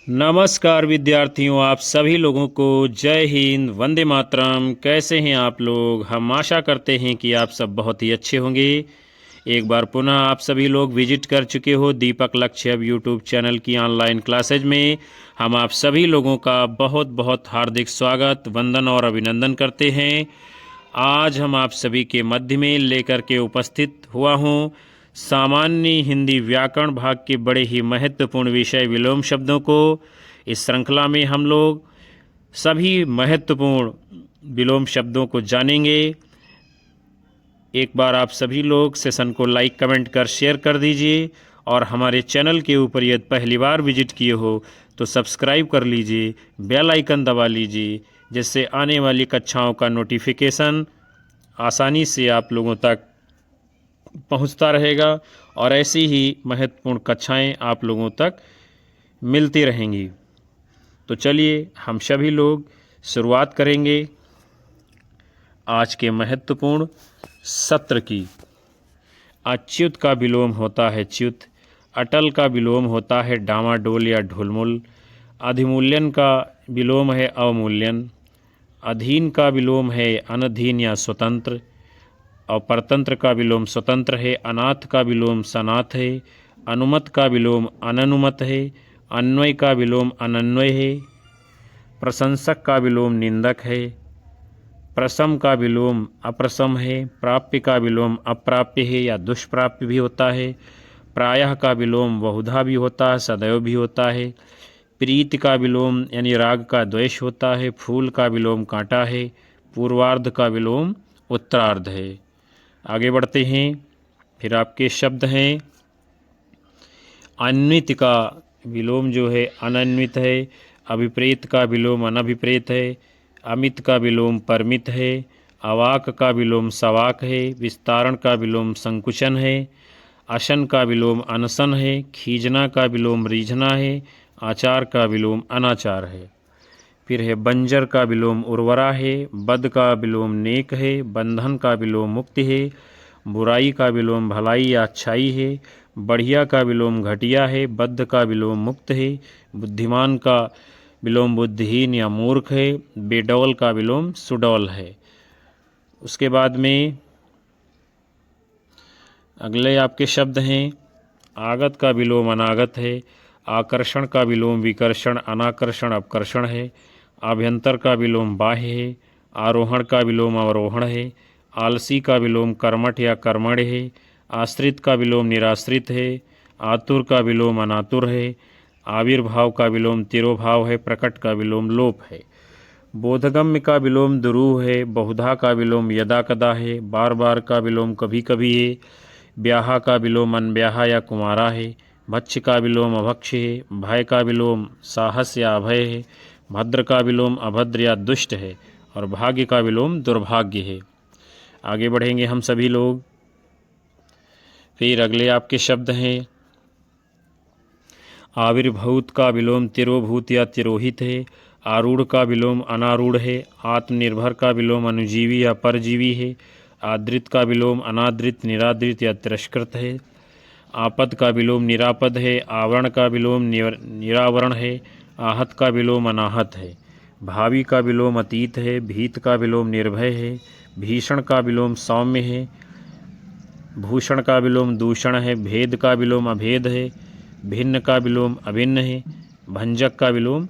नमस्कार विद्यार्थियों, आप सभी लोगों को जय हिंद, वंदे मातरम। कैसे हैं आप लोग? हम आशा करते हैं कि आप सब बहुत ही अच्छे होंगे। एक बार पुनः आप सभी लोग विजिट कर चुके हो दीपक लक्ष्य यूट्यूब चैनल की ऑनलाइन क्लासेज में। हम आप सभी लोगों का बहुत बहुत हार्दिक स्वागत, वंदन और अभिनंदन करते हैं। आज हम आप सभी के मध्य में लेकर के उपस्थित हुआ हूँ सामान्य हिंदी व्याकरण भाग के बड़े ही महत्वपूर्ण विषय विलोम शब्दों को। इस श्रृंखला में हम लोग सभी महत्वपूर्ण विलोम शब्दों को जानेंगे। एक बार आप सभी लोग सेशन को लाइक कमेंट कर शेयर कर दीजिए और हमारे चैनल के ऊपर यदि पहली बार विजिट किए हो तो सब्सक्राइब कर लीजिए, बेल आइकन दबा लीजिए, जिससे आने वाली कक्षाओं का नोटिफिकेशन आसानी से आप लोगों तक पहुंचता रहेगा और ऐसी ही महत्वपूर्ण कक्षाएं आप लोगों तक मिलती रहेंगी। तो चलिए हम सभी लोग शुरुआत करेंगे आज के महत्वपूर्ण सत्र की। अच्युत का विलोम होता है च्युत, अटल का विलोम होता है डामाडोल या ढुलमुल, अधिमूल्यन का विलोम है अवमूल्यन, अधीन का विलोम है अनधीन या स्वतंत्र, और परतंत्र का विलोम स्वतंत्र है, अनाथ का विलोम सनाथ है, अनुमत का विलोम अननुमत है, अन्वय का विलोम अनन्वय है, प्रशंसक का विलोम निंदक है, प्रसम का विलोम अप्रसम है, प्राप्य का विलोम अप्राप्य है या दुष्प्राप्य भी होता है, प्रायः का विलोम बहुधा भी होता है, सदैव भी होता है, प्रीति का विलोम यानी राग का द्वेष होता है, फूल का विलोम कांटा है, पूर्वार्ध का विलोम उत्तरार्ध है। आगे बढ़ते हैं। फिर आपके शब्द हैं अन्वित का विलोम जो है अनन्वित है, अभिप्रेत का विलोम अनभिप्रेत है, अमित का विलोम परमित है, अवाक का विलोम सवाक है, विस्तारण का विलोम संकुचन है, अशन का विलोम अनशन है, खींचना का विलोम रीझना है, आचार का विलोम अनाचार है। फिर है बंजर का विलोम उर्वरा है, बद का विलोम नेक है, बंधन का विलोम मुक्ति है, बुराई का विलोम भलाई या अच्छाई है, बढ़िया का विलोम घटिया है, बद्ध का विलोम मुक्त है, बुद्धिमान का विलोम बुद्धिहीन या मूर्ख है, बेडौल का विलोम सुडौल है। उसके बाद में अगले आपके शब्द हैं आगत का विलोम अनागत है, आकर्षण का विलोम विकर्षण, अनाकर्षण अपकर्षण है, आभ्यंतर का विलोम बाह्य है, आरोहण का विलोम अवरोहण है, आलसी का विलोम कर्मठ या कर्मण्य है, आश्रित का विलोम निराश्रित है, आतुर का विलोम अनातुर है, आविर्भाव का विलोम तिरोभाव है, प्रकट का विलोम लोप है, बोधगम्य का विलोम दुरूह है, बहुधा का विलोम यदा कदा है, बार बार का विलोम कभी कभी है, ब्याहा का विलोम अनब्याहा या कुमारा है, भक्ष्य का विलोम अभक्ष्य है, भय का विलोम साहस या अभय है, भद्र का विलोम अभद्र या दुष्ट है, और भाग्य का विलोम दुर्भाग्य है। आगे बढ़ेंगे हम सभी लोग। फिर अगले आपके शब्द हैं आविर्भूत का विलोम तिरोभूत या तिरोहित है, आरूढ़ का विलोम अनारूढ़ है, आत्मनिर्भर का विलोम अनुजीवी या परजीवी है, आदृत का विलोम अनादृत निरादृत या तिरस्कृत है, आपद का विलोम निरापद है, आवरण का विलोम निरावरण है, आहत का विलोम अनाहत है, भावी का विलोम अतीत है, भीत का विलोम निर्भय है, भीषण का विलोम सौम्य है, भूषण का विलोम दूषण है, भेद का विलोम अभेद है, भिन्न का विलोम अभिन्न है, भंजक का विलोम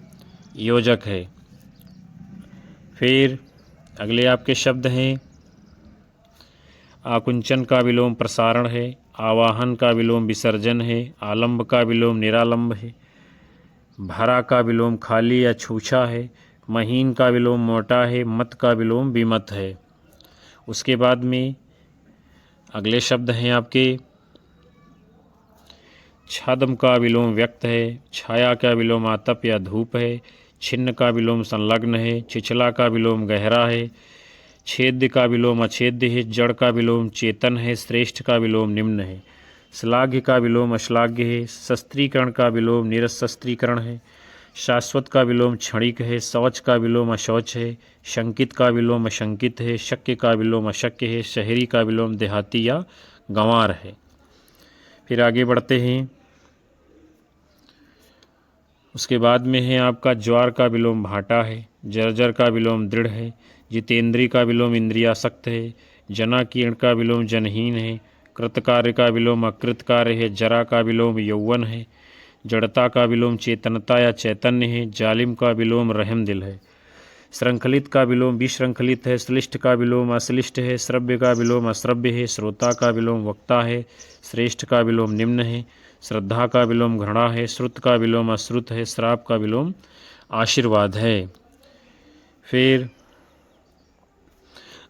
योजक है। फिर अगले आपके शब्द हैं आकुंचन का विलोम प्रसारण है, आवाहन का विलोम विसर्जन है, आलंब का विलोम निरालंब है, भरा का विलोम खाली या छूछा है, महीन का विलोम मोटा है, मत का विलोम विमत है। उसके बाद में अगले शब्द हैं आपके छद्म का विलोम व्यक्त है, छाया का विलोम आतप या धूप है, छिन्न का विलोम संलग्न है, छिछला का विलोम गहरा है, छेद्य का विलोम अछेद्य है, जड़ का विलोम चेतन है, श्रेष्ठ का विलोम निम्न है, श्लाघ्य का विलोम अश्लाघ्य है, शस्त्रीकरण का विलोम निरशस्त्रीकरण है, शाश्वत का विलोम क्षणिक है, शौच का विलोम अशौच है, शंकित का विलोम अशंकित है, शक्य का विलोम अशक्य है, शहरी का विलोम देहाती या गंवार है। फिर आगे बढ़ते हैं। उसके बाद में है आपका ज्वार का विलोम भाटा है, जर्जर का विलोम दृढ़ है, जितेंद्री का विलोम इंद्रियासक्त है, जनाकीर्ण का विलोम जनहीन है, कृतकार्य का विलोम अकृत कार्य है, जरा का विलोम यौवन है, जड़ता का विलोम चेतनता या चैतन्य है, जालिम का विलोम रहम दिल है, श्रृंखलित का विलोम विश्रृंखलित है, श्लिष्ट का विलोम अश्लिष्ट है, श्रव्य का विलोम अश्रव्य है, श्रोता का विलोम वक्ता है, श्रेष्ठ का विलोम निम्न है, श्रद्धा का विलोम घृणा है, श्रुत का विलोम अश्रुत है, श्राप का विलोम आशीर्वाद है। फिर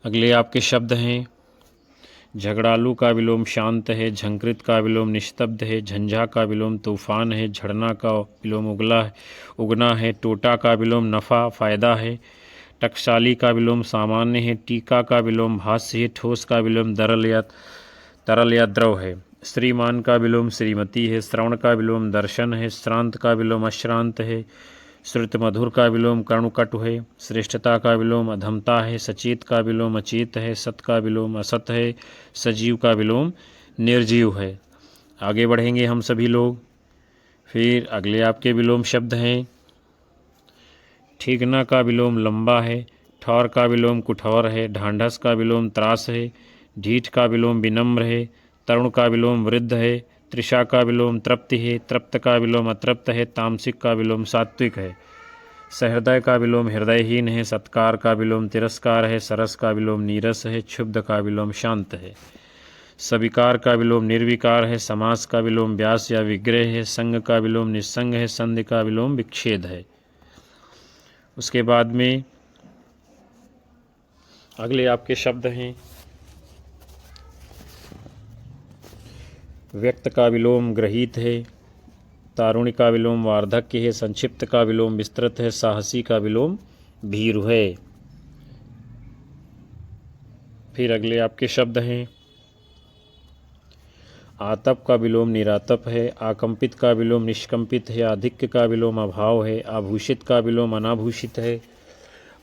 अगले आपके शब्द हैं, झगड़ालू का विलोम शांत है, झंकृत का विलोम निस्तब्ध है, झंझा का विलोम तूफान है, झड़ना का विलोम उगना है, टोटा का विलोम नफ़ा फ़ायदा है, टकसाली का विलोम सामान्य है, टीका का विलोम भाष्य है, ठोस का विलोम तरल या द्रव है, श्रीमान का विलोम श्रीमती है, श्रवण का विलोम दर्शन है, श्रांत का विलोम अश्रांत है, श्रुत मधुर का विलोम कर्णकटु है, श्रेष्ठता का विलोम अधमता है, सचेत का विलोम अचेत है, सत का विलोम असत है, सजीव का विलोम निर्जीव है। आगे बढ़ेंगे हम सभी लोग। फिर अगले आपके विलोम शब्द हैं, ठीकना का विलोम लंबा है, ठौर का विलोम कुठौर है, ढांढस का विलोम त्रास है, ढीठ का विलोम विनम्र है, तरुण का विलोम वृद्ध है, त्रिषा का विलोम तृप्ति है, तृप्त का विलोम अतृप्त है, तामसिक का विलोम सात्विक है, सहृदय का विलोम हृदयहीन है, सत्कार का विलोम तिरस्कार है, सरस का विलोम नीरस है, क्षुब्ध का विलोम शांत है, सविकार का विलोम निर्विकार है, समास का विलोम व्यास या विग्रह है, संग का विलोम निस्संग है, संधि का विलोम विच्छेद है। उसके बाद में अगले आपके शब्द हैं, व्यक्त का विलोम ग्रहीत है, तारुण्य का विलोम वार्धक्य है, संक्षिप्त का विलोम विस्तृत है, साहसी का विलोम भीरु है। फिर अगले आपके शब्द हैं, आतप का विलोम निरातप है, आकंपित का विलोम निष्कंपित है, आधिक्य का विलोम अभाव है, आभूषित का विलोम अनाभूषित है,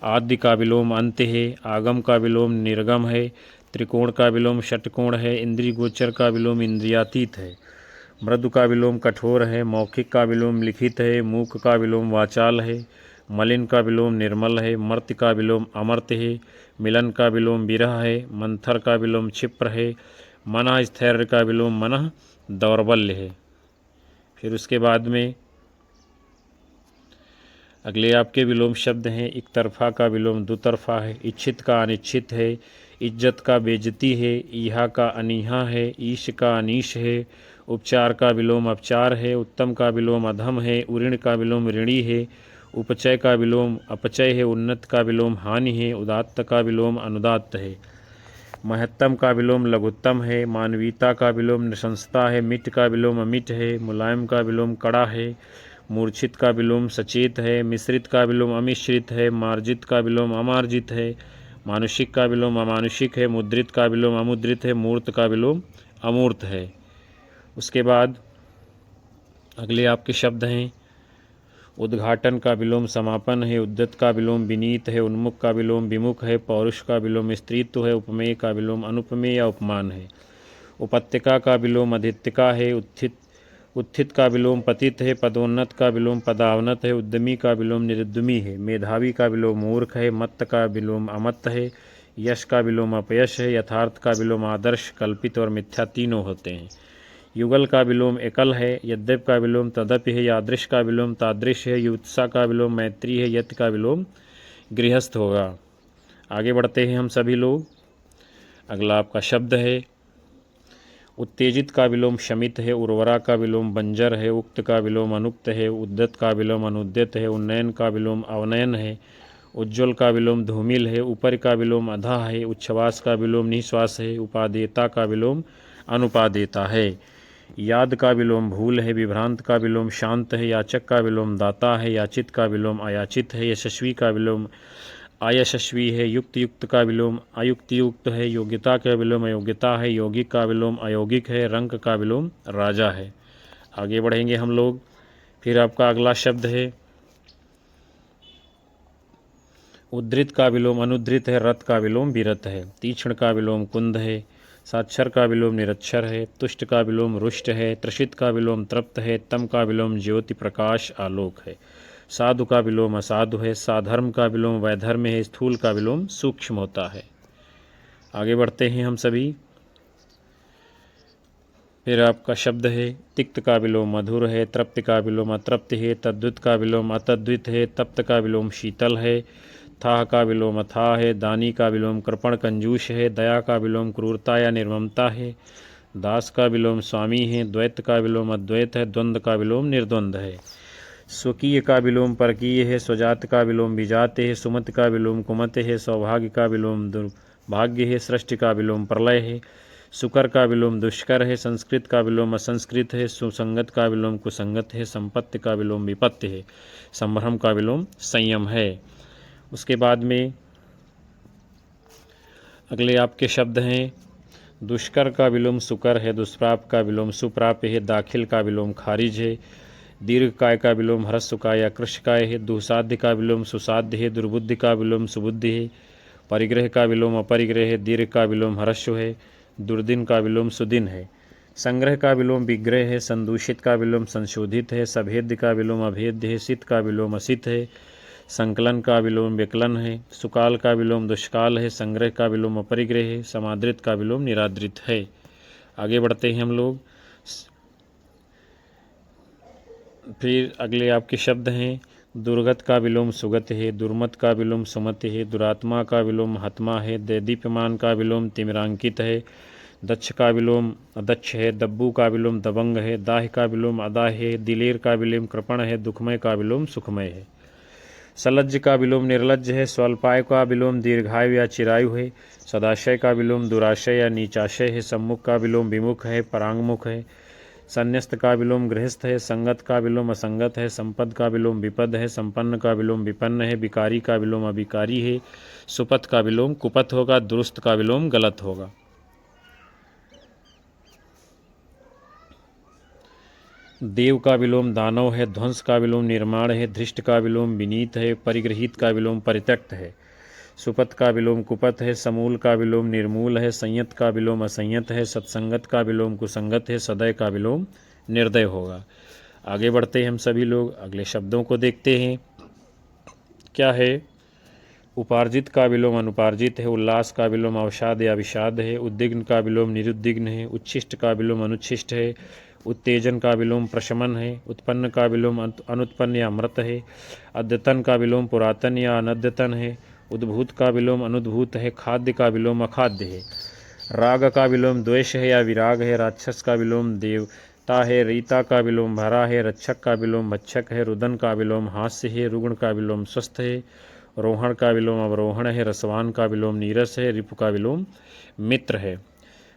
आद्य का विलोम अंत्य है, आगम का विलोम निर्गम है, त्रिकोण का विलोम षटकोण है, इंद्रिय गोचर का विलोम इंद्रियातीत है, मृदु का विलोम कठोर है, मौखिक का विलोम लिखित है, मूक का विलोम वाचाल है, मलिन का विलोम निर्मल है, मर्त्य का विलोम अमर्त्य है, मिलन का विलोम विरह है, मंथर का विलोम क्षिप्र है, मनः स्थैर्य का विलोम मनः दौर्बल्य है। फिर उसके बाद में अगले आपके विलोम शब्द हैं, एक तरफा का विलोम दुतरफा है, इच्छित का अनिच्छित है, इज्जत का बेइज्जती है, ईहा का अनीहा है, ईश का अनीश है, उपचार का विलोम अपचार है, उत्तम का विलोम अधम है, उऋण का विलोम ऋणी है, उपचय का विलोम अपचय है, उन्नत का विलोम हानि है, उदात्त का विलोम अनुदात्त है, महत्तम का विलोम लघुत्तम है, मानवीयता का विलोम नृशंसता है, मिट का विलोम अमिट है, मुलायम का विलोम कड़ा है, मूर्छित का विलोम सचेत है, मिश्रित का विलोम अमिश्रित है, मार्जित का विलोम अमार्जित है, मानुषिक का विलोम अमानुषिक है, मुद्रित का विलोम अमुद्रित है, मूर्त का विलोम अमूर्त है। उसके बाद अगले आपके शब्द हैं, उद्घाटन का विलोम समापन है, उद्यत का विलोम विनीत है, उन्मुख का विलोम विमुख है, पौरुष का विलोम स्त्रीत्व है, उपमेय का विलोम अनुपमेय या उपमान है, उपत्यका का विलोम अधित्यका है, उत्थित का विलोम पतित है, पदोन्नत का विलोम पदावनत है, उद्यमी का विलोम निरुद्यमी है, मेधावी का विलोम मूर्ख है, मत्त का विलोम अमत्त है, यश का विलोम अपयश है, यथार्थ का विलोम आदर्श कल्पित और मिथ्या तीनों होते हैं, युगल का विलोम एकल है, यद्यप का विलोम तदपि है, यादृश का विलोम तादृश है, युत्सा का विलोम मैत्री है, यत का विलोम गृहस्थ होगा। आगे बढ़ते हैं हम सभी लोग। अगला आपका शब्द है, उत्तेजित का विलोम शमित है, उर्वरा का विलोम बंजर है, उक्त का विलोम अनुक्त है, उद्यत का विलोम अनुद्यत है, उन्नयन का विलोम अवनयन है, उज्ज्वल का विलोम धूमिल है, ऊपर का विलोम अधा है, उच्छ्वास का विलोम निश्वास है, उपादेयता का विलोम अनुपादेयता है, याद का विलोम भूल है, विभ्रांत का विलोम शांत है, याचक का विलोम दाता है, याचित का विलोम अयाचित है, यशस्वी का विलोम अयशस्वी है, युक्त युक्त का विलोम अयुक्त युक्त है, योग्यता का विलोम अयोग्यता है, यौगिक का विलोम अयौगिक है, रंक का विलोम राजा है। आगे बढ़ेंगे हम लोग। फिर आपका अगला शब्द है, उद्धृत का विलोम अनुद्धृत है, रत का विलोम विरत है, तीक्ष्ण का विलोम कुंद है, साक्षर का विलोम निरक्षर है, तुष्ट का विलोम रुष्ट है, त्रषित का विलोम तृप्त है, तम का विलोम ज्योति प्रकाश आलोक है, साधु का विलोम असाधु है, साधर्म का विलोम वैधर्म है, स्थूल का विलोम सूक्ष्म होता है। आगे बढ़ते हैं हम सभी। फिर आपका शब्द है तिक्त का विलोम मधुर है, तृप्त का विलोम अतृप्त है, तद्वित का विलोम अतद्वित है, तप्त का विलोम शीतल है, थाह का विलोम अथाह है, दानी का विलोम कृपण कंजूष है, दया का विलोम क्रूरता या निर्ममता है, दास का विलोम स्वामी है, द्वैत का विलोम अद्वैत है, द्वंद्व का विलोम निर्द्वंद है, स्वकीय का विलोम परकीय है, स्वजात का विलोम विजात है, सुमत का विलोम कुमत है, सौभाग्य का विलोम दुर्भाग्य है, सृष्टि का विलोम प्रलय है, सुकर का विलोम दुष्कर है, संस्कृत का विलोम असंस्कृत है, सुसंगत का विलोम कुसंगत है, संपत्ति का विलोम विपत्ति है, संभ्रम का विलोम संयम है। उसके बाद में अगले आपके शब्द हैं दुष्कर का विलोम सुकर है, दुष्प्राप का विलोम सुप्राप है, दाखिल का विलोम खारिज है, दीर्घकाय का विलोम ह्रस्वकाय या कृशकाय है, दुसाध्य का विलोम सुसाध्य है, दुर्बुद्धि का विलोम सुबुद्धि है, परिग्रह का विलोम अपरिग्रह है, दीर्घ का विलोम ह्रस्व है, दुर्दिन का विलोम सुदिन है, संग्रह का विलोम विग्रह है, संदूषित का विलोम संशोधित है, सभेद्य का विलोम अभेद्य है, सित का विलोम असित है, संकलन का विलोम विकलन है, सुकाल का विलोम दुष्काल है, संग्रह का विलोम अपरिग्रह है, समादृत का विलोम निरादृत है। आगे बढ़ते हैं हम लोग। फिर अगले आपके शब्द हैं दुर्गत का विलोम सुगत है, दुर्मत का विलोम सुमत है, दुरात्मा का विलोम हत्मा है, देदीप्यमान का विलोम तिमिरांकित है, दक्ष का विलोम अदक्ष है, दब्बू का विलोम दबंग है, दाह का विलोम अदाह है, दिलेर का विलोम कृपण है, दुखमय का विलोम सुखमय है, सलज्ज का विलोम निर्लज्ज है, स्वल्पाय का विलोम दीर्घायु या चिरायु है, सदाशय का विलोम दुराशय या नीचाशय है, सम्मुख का विलोम विमुख है, परांगमुख है, संन्यस्त का विलोम गृहस्थ है, संगत का विलोम असंगत है, संपद का विलोम विपद है, संपन्न का विलोम विपन्न है, विकारी का विलोम अविकारी है, सुपथ का विलोम कुपथ होगा, दुरुस्त का विलोम गलत होगा। देव का विलोम दानव है, ध्वंस का विलोम निर्माण है, धृष्ट का विलोम विनीत है, परिगृहित का विलोम परित्यक्त है, सुपथ का विलोम कुपथ है, समूल का विलोम निर्मूल है, संयत का विलोम असंयत है, सत्संगत का विलोम कुसंगत है, सदय का विलोम निर्दय होगा। आगे बढ़ते हैं हम सभी लोग, अगले शब्दों को देखते हैं। क्या है? उपार्जित का विलोम अनुपार्जित है, उल्लास का विलोम अवसाद या विषाद है, उद्विग्न का विलोम निरुद्विग्न है, उच्छिष्ट का विलोम अनुच्छिष्ट है, उत्तेजन का विलोम प्रशमन है, उत्पन्न का विलोम अनुत्पन्न या मृत है, अद्यतन का विलोम पुरातन या अनद्यतन है, उद्भूत का विलोम अनुद्भूत है, खाद्य का विलोम अखाद्य है, राग का विलोम द्वेष है या विराग है, राक्षस का विलोम देवता है, रीता का विलोम भरा है, रक्षक का विलोम भक्षक है, रुदन का विलोम हास्य है, रुग्ण का विलोम स्वस्थ है, रोहण का विलोम अवरोहण है, रसवान का विलोम नीरस है, रिपु का विलोम मित्र है।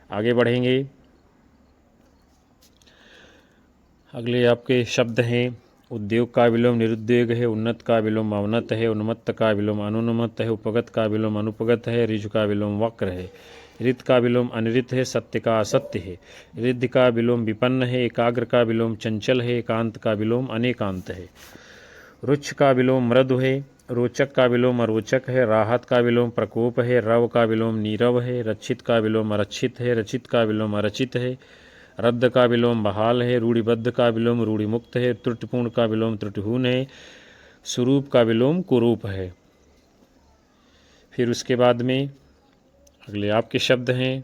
आगे बढ़ेंगे। अगले आपके शब्द हैं उद्योग का विलोम निरुद्योग है, उन्नत का विलोम अवनत है, उन्मत्त का विलोम अनुन्मत्त है, उपगत का विलोम अनुपगत है, ऋजु का विलोम वक्र है, ऋत का विलोम अनिऋत है, सत्य का असत्य है, रिद्धि का विलोम विपन्न है, एकाग्र का विलोम चंचल है, एकांत का विलोम अनेकांत है, रुच्छ का विलोम मृदु है, रोचक का विलोम अरोचक है, राहत का विलोम प्रकोप है, रव का विलोम नीरव है, रक्षित का विलोम अरक्षित है, रचित का विलोम अरचित है, रद्द का विलोम बहाल है, रूढ़िबद्ध का विलोम रूढ़िमुक्त है, त्रुटिपूर्ण का विलोम त्रुटिहून है, स्वरूप का विलोम कुरूप है। फिर उसके बाद में अगले आपके शब्द हैं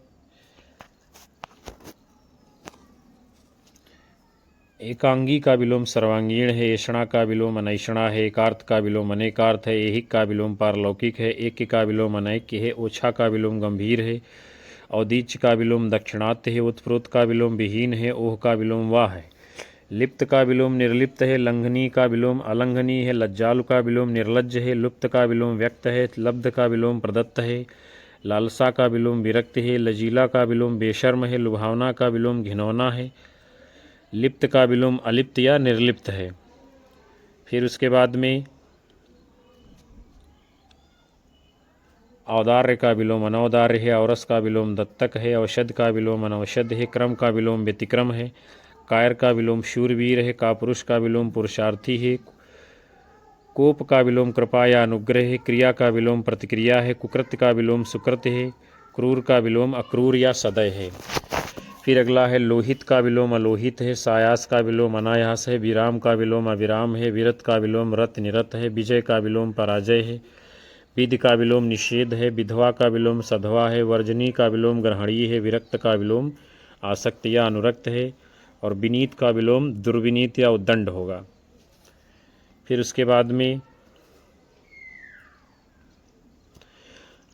एकांगी का विलोम सर्वांगीण है, ऐषणा का विलोम अनैषणा है, एकार्थ का विलोम अनेकार्थ है, ऐहिक का विलोम पारलौकिक है, ऐक्य का विलोम अनैक्य है, ओछा का विलोम गंभीर है, औदीच्य का विलोम दक्षिणात्य है, उत्प्रोत का विलोम विहीन है, ओह का विलोम वाह है, लिप्त का विलोम निर्लिप्त है, लंघनीय का विलोम अलंघनीय है, लज्जालु का विलोम निर्लज्ज है, लुप्त का विलोम व्यक्त है, लब्ध का विलोम प्रदत्त है, लालसा का विलोम विरक्त है, लजीला का विलोम बेशर्म है, लुभावना का विलोम घिनौना है, लिप्त का विलोम अलिप्त या निर्लिप्त है। फिर उसके बाद में औदार्य का विलोम अनौदार्य है, औरस का विलोम दत्तक है, औषध का विलोम अनौषध है, क्रम का विलोम व्यतिक्रम है, कायर का विलोम शूरवीर है, कापुरुष का विलोम पुरुषार्थी है, कोप का विलोम कृपा या अनुग्रह है, क्रिया का विलोम प्रतिक्रिया है, कुकृत्य का विलोम सुकृत है, क्रूर का विलोम अक्रूर या सदय है। फिर अगला है लोहित का विलोम अलोहित है, सायास का विलोम अनायास है, विराम का विलोम अविराम है, विरत का विलोम रत निरत है, विजय का विलोम पराजय है, विधि का विलोम निषेध है, विधवा का विलोम सधवा है, वर्जनी का विलोम ग्रहणीय है, विरक्त का विलोम आसक्त या अनुरक्त है, और विनीत का विलोम दुर्विनीत या उद्दंड होगा। फिर उसके बाद में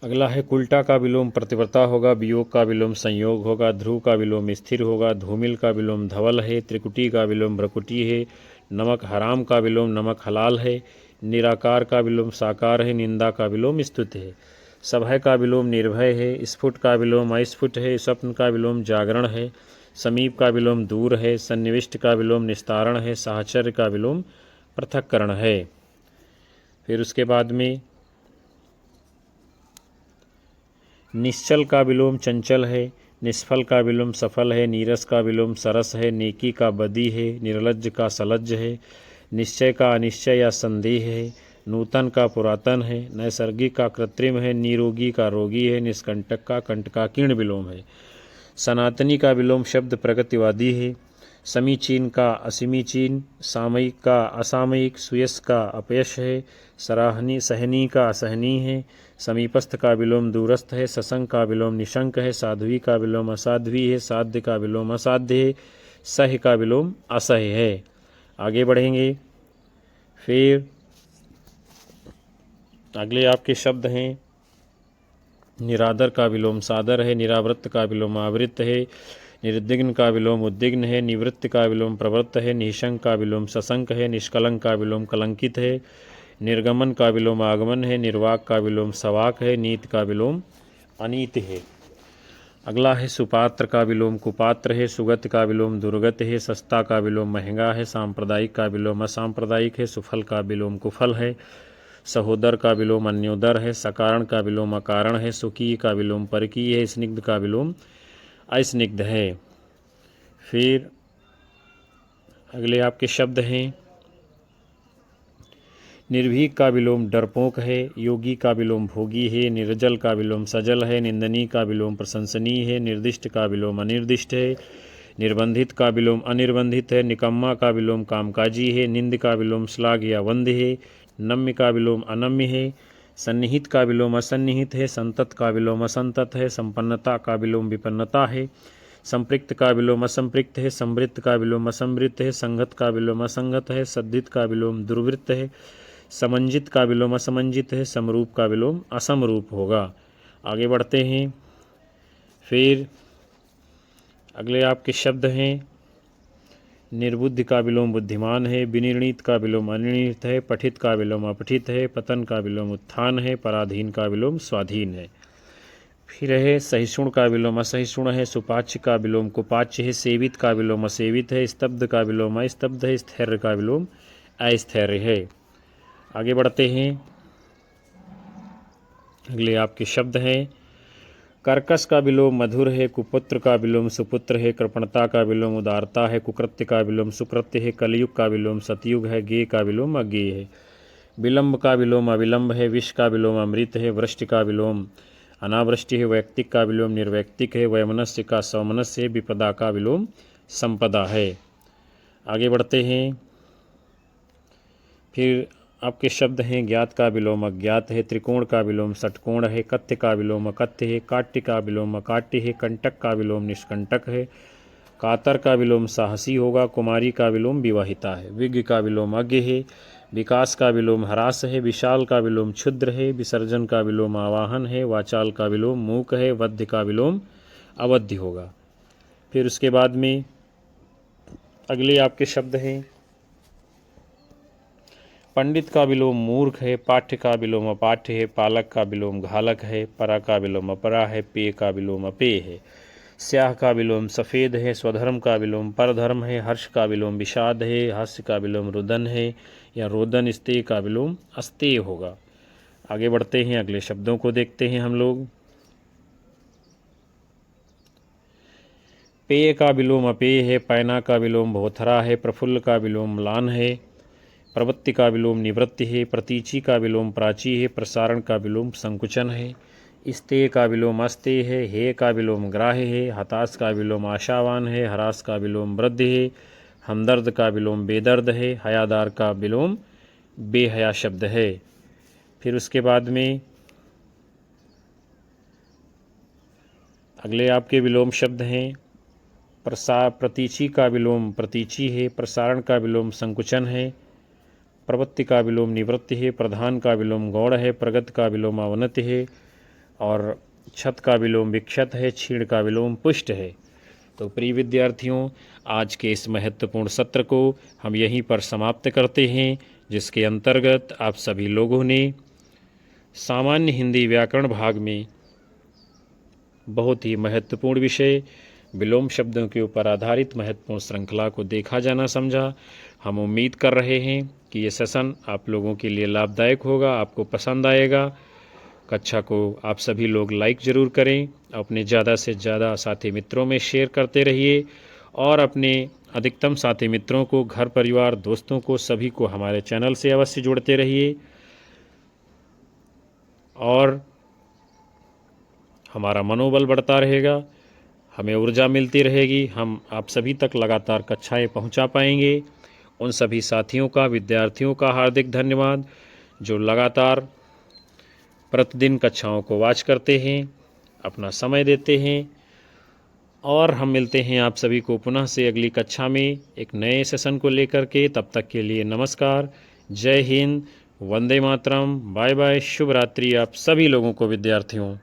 अगला है कुल्टा का विलोम प्रतिव्रता होगा, वियोग का विलोम संयोग होगा, ध्रुव का विलोम स्थिर होगा, धूमिल का विलोम धवल है, त्रिकुटी का विलोम भ्रकुटी है, नमक हराम का विलोम नमक हलाल है, निराकार का विलोम साकार है, निंदा का विलोम स्तुति है, सभय का विलोम निर्भय है, स्फुट का विलोम अस्फुट है, स्वप्न का विलोम जागरण है, समीप का विलोम दूर है, सन्निविष्ट का विलोम निस्तारण है, साहचर्य का विलोम पृथक्करण है। फिर उसके बाद में निश्चल का विलोम चंचल है, निष्फल का विलोम सफल है, नीरस का विलोम सरस है, नेकी का बदी है, निर्लज्ज का सलज्ज है, निश्चय का अनिश्चय या संदेह है, नूतन का पुरातन है, नैसर्गिक का कृत्रिम है, निरोगी का रोगी है, निष्कंटक का कंटकाकीर्ण विलोम है, सनातनी का विलोम शब्द प्रगतिवादी है, समीचीन का असमीचीन, सामयिक का असामयिक, सुयश का अपयश है, सराहनीय सहनीय का असहनीय है, समीपस्थ का विलोम दूरस्थ है, सशंक का विलोम निशंक है, साध्वी का विलोम असाध्वी है, साध्य का विलोम असाध्य है, सह्य का विलोम असह्य है। आगे बढ़ेंगे। फिर अगले आपके शब्द हैं, निरादर का विलोम सादर है, निरावृत्त का विलोम आवृत्त है, निर्दिग्न का विलोम उद्दिग्न है, निवृत्त का विलोम प्रवृत्त है, निशंक का विलोम सशंक है, निष्कलंक का विलोम कलंकित है, निर्गमन का विलोम आगमन है, निर्वाक का विलोम सवाक है, नीत का विलोम अनीत है। अगला है सुपात्र का विलोम कुपात्र है, सुगत का विलोम दुर्गत है, सस्ता का विलोम महंगा है, सांप्रदायिक का विलोम असांप्रदायिक है, सुफल का विलोम कुफल है, सहोदर का विलोम अन्योदर है, सकारण का विलोम अकारण है, सुकीय का विलोम परकीय है, स्निग्ध का विलोम अस्निग्ध है। फिर अगले आपके शब्द हैं, निर्भीक का विलोम डरपोक है, योगी का विलोम भोगी है, निर्जल का विलोम सजल है, निंदनीय का विलोम प्रशंसनीय है, निर्दिष्ट का विलोम अनिर्दिष्ट है, निर्बंधित का विलोम अनिर्बंधित है, निकम्मा का विलोम कामकाजी है, निंद का विलोम श्लाघ या वंद्य है, नम्य का विलोम अनम्य है, सन्निहित का विलोम असन्निहित है, संतत का विलोम असंतत है, संपन्नता का विलोम विपन्नता है, संपृक्त का विलोम असंपृक्त है, समृद्ध का विलोम असमृद्ध है, संगत का विलोम असंगत है, सद्धित का विलोम दुर्वृत्त है, समंजित का विलोम असमंजित है, समरूप का विलोम असमरूप होगा। आगे बढ़ते हैं। फिर अगले आपके शब्द हैं, निर्बुद्धि का विलोम बुद्धिमान है, विनिर्णीत का विलोम अनिर्णीत है, पठित का विलोम अपठित है, पतन का विलोम उत्थान है, पराधीन का विलोम स्वाधीन है। फिर है सहिष्णु का विलोम असहिष्णु है, सुपाच्य का विलोम कुपाच्य है, सेवित का विलोम असेवित है, स्तब्ध का विलोम अस्तब्ध है, स्थैर्य का विलोम अस्थैर्य है। आगे बढ़ते हैं। अगले आपके शब्द हैं, कर्कश का विलोम मधुर है, कुपुत्र का विलोम सुपुत्र है, कृपणता का विलोम उदारता है, कुकृत्य का विलोम सुकृत्य है, कलयुग का विलोम सतयुग है, गेय का विलोम अज्ञेय है, विलंब का विलोम अविलंब है, विष का विलोम अमृत है, वृष्टि का विलोम अनावृष्टि है, वैयक्तिक का विलोम निर्वैयक्तिक है, वैमनस्य का सौमनस्य है, विपदा का विलोम संपदा है। आगे बढ़ते हैं। फिर आपके शब्द हैं, ज्ञात का विलोम अज्ञात है, त्रिकोण का विलोम षटकोण है, कथ्य का विलोम अकथ्य है, काट्य का विलोम अकाट्य है, कंटक का विलोम निष्कंटक है, कातर का विलोम साहसी होगा, कुमारी का विलोम विवाहिता है, विज्ञ का विलोम अज्ञ है, विकास का विलोम ह्रास है, विशाल का विलोम क्षुद्र है, विसर्जन का विलोम आवाहन है, वाचाल का विलोम मूक है, वध्य का विलोम अवध्य होगा। फिर उसके बाद में अगले आपके शब्द हैं, पंडित का विलोम मूर्ख है, पाठ्य का विलोम अपाठ्य है, पालक का विलोम घालक है, परा का विलोम अपरा है, पेय का विलोम अपेय है, स्याह का विलोम सफ़ेद है, स्वधर्म का विलोम परधर्म है, हर्ष का विलोम विषाद है, हास्य का विलोम रुदन है या रोदन, स्तेय का विलोम अस्तेय होगा। आगे बढ़ते हैं, अगले शब्दों को देखते हैं हम लोग। पेय का विलोम अपेय है, पैना का विलोम भोथरा है, प्रफुल्ल का विलोम म्लान है, प्रवृत्ति का विलोम निवृत्ति है, प्रतीचि का विलोम प्राची है, प्रसारण का विलोम संकुचन है, इस्ते का विलोम अस्ते है, हे का विलोम ग्राह्य है, हताश का विलोम आशावान है, हरास का विलोम वृद्ध है, हमदर्द का विलोम बेदर्द है, हयादार का विलोम बेहया शब्द है। फिर उसके बाद में अगले आपके विलोम शब्द हैं। प्रतीचि का विलोम प्रतीचि है, प्रसारण का विलोम संकुचन है, प्रवृत्ति का विलोम निवृत्ति है, प्रधान का विलोम गौड़ है, प्रगत का विलोम अवनति है और छत का विलोम विक्षत है, छीण का विलोम पुष्ट है। तो प्रिय विद्यार्थियों, आज के इस महत्वपूर्ण सत्र को हम यहीं पर समाप्त करते हैं, जिसके अंतर्गत आप सभी लोगों ने सामान्य हिंदी व्याकरण भाग में बहुत ही महत्वपूर्ण विषय विलोम शब्दों के ऊपर आधारित महत्वपूर्ण श्रृंखला को देखा जाना समझा। हम उम्मीद कर रहे हैं कि ये सेशन आप लोगों के लिए लाभदायक होगा, आपको पसंद आएगा। कक्षा को आप सभी लोग लाइक ज़रूर करें, अपने ज़्यादा से ज़्यादा साथी मित्रों में शेयर करते रहिए और अपने अधिकतम साथी मित्रों को, घर परिवार, दोस्तों को, सभी को हमारे चैनल से अवश्य जोड़ते रहिए और हमारा मनोबल बढ़ता रहेगा, हमें ऊर्जा मिलती रहेगी, हम आप सभी तक लगातार कक्षाएं पहुंचा पाएंगे। उन सभी साथियों का, विद्यार्थियों का हार्दिक धन्यवाद जो लगातार प्रतिदिन कक्षाओं को वॉच करते हैं, अपना समय देते हैं और हम मिलते हैं आप सभी को पुनः से अगली कक्षा में एक नए सेशन को लेकर के। तब तक के लिए नमस्कार, जय हिंद, वंदे मातरम, बाय बाय, शुभ रात्रि आप सभी लोगों को विद्यार्थियों।